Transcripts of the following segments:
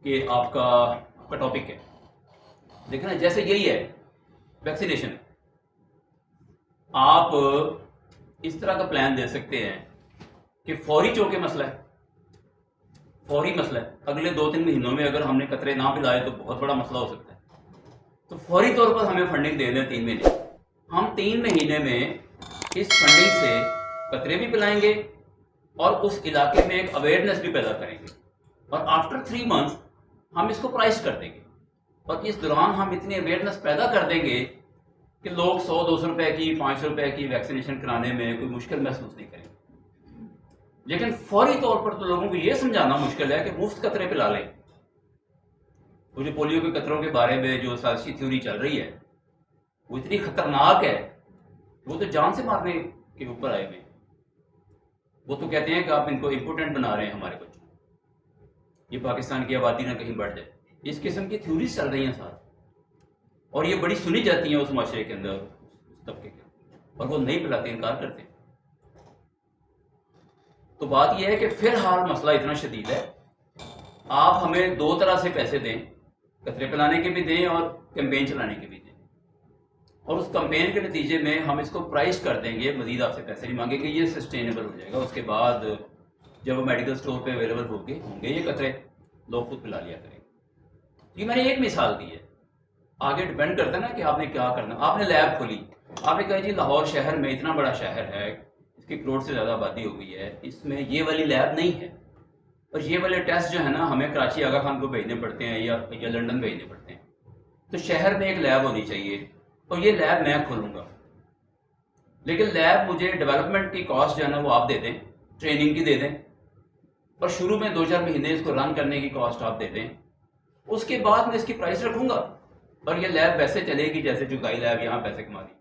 کہ آپ کا ٹاپک ہے. دیکھیں نا, جیسے یہی ہے ویکسینیشن, آپ اس طرح کا پلان دے سکتے ہیں کہ فوری چونکہ مسئلہ ہے, فوری مسئلہ ہے, اگلے 2-3 مہینوں میں اگر ہم نے قطرے نہ پلائے تو بہت بڑا مسئلہ ہو سکتا ہے. تو فوری طور پر ہمیں فنڈنگ دے دیں 3 مہینے. ہم 3 مہینے میں اس فنڈنگ سے قطرے بھی پلائیں گے اور اس علاقے میں ایک اویئرنیس بھی پیدا کریں گے, اور آفٹر 3 منتھس ہم اس کو پرائز کر دیں گے. اور اس دوران ہم اتنی اویئرنیس پیدا کر دیں گے کہ لوگ 100-200 روپے کی 500 روپے کی ویکسینیشن کرانے میں کوئی مشکل محسوس نہیں کریں گے. لیکن فوری طور پر تو لوگوں کو یہ سمجھانا مشکل ہے کہ مفت قطرے پلا لیں. وہ جو پولیو کے قطروں کے بارے میں جو سائنسی تھیوری چل رہی ہے وہ اتنی خطرناک ہے, وہ تو جان سے مارنے کے اوپر آئے ہوئے. وہ تو کہتے ہیں کہ آپ ان کو امپورٹنٹ بنا رہے ہیں ہمارے بچوں, یہ پاکستان کی آبادی نہ کہیں بڑھ جائے. اس قسم کی تھیوریز چل رہی ہیں ساتھ, اور یہ بڑی سنی جاتی ہیں اس معاشرے کے اندر, اس طبقے کے, اور وہ نہیں پلاتے, انکار کرتے ہیں. تو بات یہ ہے کہ فی الحال مسئلہ اتنا شدید ہے, آپ ہمیں 2 طرح سے پیسے دیں, قطرے پلانے کے بھی دیں اور کیمپین چلانے کے بھی دیں, اور اس کیمپین کے نتیجے میں ہم اس کو پرائز کر دیں گے, مزید آپ سے پیسے نہیں مانگیں گے, یہ سسٹینیبل ہو جائے گا. اس کے بعد جب وہ میڈیکل اسٹور پہ اویلیبل ہوں گے یہ قطرے, لوگ خود پلا لیا کریں گے. یہ میں نے ایک مثال دی ہے, آگے ڈپینڈ کرتا ہے نا کہ آپ نے کیا کرنا. آپ نے لیب کھولی, آپ نے کہا جی لاہور شہر میں اتنا بڑا شہر ہے, اس کی کروڑ سے زیادہ آبادی ہو گئی ہے, اس میں یہ والی لیب نہیں ہے, اور یہ والے ٹیسٹ جو ہے نا ہمیں کراچی آغا خان کو بھیجنے پڑتے ہیں یا لنڈن بھیجنے پڑتے ہیں. تو شہر میں ایک لیب ہونی چاہیے, اور یہ لیب میں کھولوں گا, لیکن لیب مجھے ڈیولپمنٹ کی کاسٹ جو ہے نا وہ آپ دے دیں, ٹریننگ کی دے دیں, اور شروع میں 2-4 مہینے اس کو رن کرنے کی کاسٹ آپ دے دیں. اس کے بعد میں اس کی پرائس رکھوں گا, اور یہ لیب ویسے چلے گی جیسے چکائی لیب یہاں پیسے کما رہی,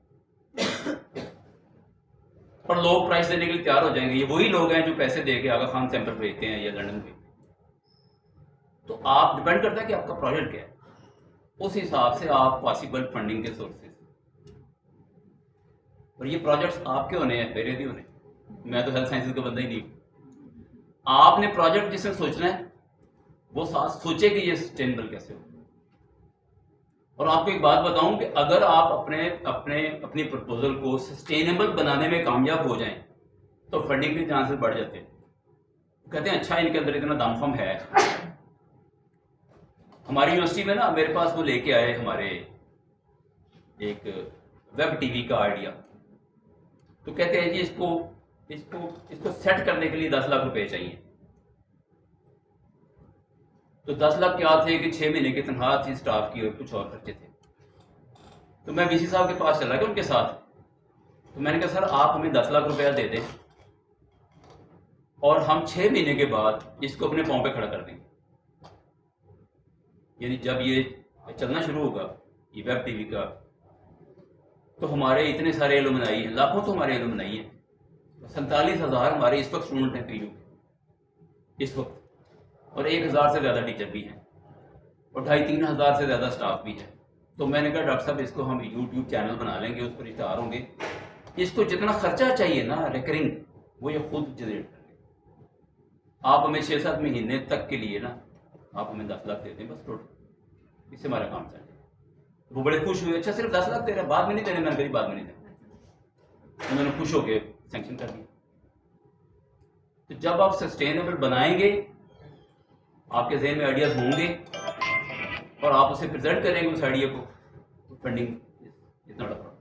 اور لوگ پرائس دینے کے لیے تیار ہو جائیں گے. یہ وہی لوگ ہیں جو پیسے دے کے آغا خان سیمپل بھیجتے ہیں یا لنڈن بھیجتے ہیں. تو آپ ڈیپینڈ کرتا ہے کہ آپ کا پروجیکٹ کیا ہے, اس حساب سے آپ پاسبل فنڈنگ کے سورسز, اور یہ پروجیکٹس آپ کے ہونے ہیں, میرے نہیں ہونے. میں تو ہیلتھ سائنسز کا بندہ ہی نہیں ہوں. آپ نے پروجیکٹ جس میں سوچنا ہے وہ سوچے کہ یہ سسٹینیبل کیسے ہو. اور آپ کو ایک بات بتاؤں کہ اگر آپ اپنی پرپوزل کو سسٹینیبل بنانے میں کامیاب ہو جائیں تو فنڈنگ کے چانسز بڑھ جاتے ہیں. کہتے ہیں اچھا ان کے اندر اتنا دم فم ہے. ہماری یونیورسٹی میں نا میرے پاس وہ لے کے آئے ہمارے ایک ویب ٹی وی کا آئیڈیا, تو کہتے ہیں جی اس کو سیٹ کرنے کے لیے 10 لاکھ روپے چاہیے. تو 10 لاکھ کیا تھے کہ 6 مہینے کی تنخواہ تھی اسٹاف کی اور کچھ اور خرچے تھے. تو میں وی سی صاحب کے پاس چلا گیا ان کے ساتھ, تو میں نے کہا سر آپ ہمیں 10 لاکھ روپیہ دے دیں اور ہم 6 مہینے کے بعد اس کو اپنے پاؤں پہ کھڑا کر دیں گے. یعنی جب یہ چلنا شروع ہوگا یہ ویب ٹی وی کا, تو ہمارے اتنے سارے ایلومنائی ہیں, لاکھوں تو ہمارے ایلومنائی ہیں, 47,000 ہمارے اس وقت اسٹوڈنٹ ہیں پی یو اس وقت, اور 1,000 سے زیادہ ٹیچر بھی ہیں, اور 2,500-3 ہزار سے زیادہ اسٹاف بھی ہے. تو میں نے کہا ڈاکٹر صاحب اس کو ہم یوٹیوب چینل بنا لیں گے, اس پر اشتہار ہوں گے, اس کو جتنا خرچہ چاہیے نا ریکرنگ وہ یہ خود جنریٹ کر لیں. آپ ہمیں 6-7 مہینے تک کے لیے نا آپ ہمیں 10 لاکھ دیتے ہیں بس ٹوٹل, اس سے ہمارا کام چل جائے. وہ بڑے خوش ہوئے, اچھا صرف 10 لاکھ دے رہے ہیں, بعد میں نہیں دینے, میں نے کہا بعد میں نہیں دینے. انہوں نے خوش ہو کے سینکشن کر دیا. تو جب آپ سسٹینیبل بنائیں گے, آپ کے ذہن میں آئیڈیاز ہوں گے اور آپ اسے پریزنٹ کریں گے اس آئیڈیا کو, تو فنڈنگ اتنا بڑا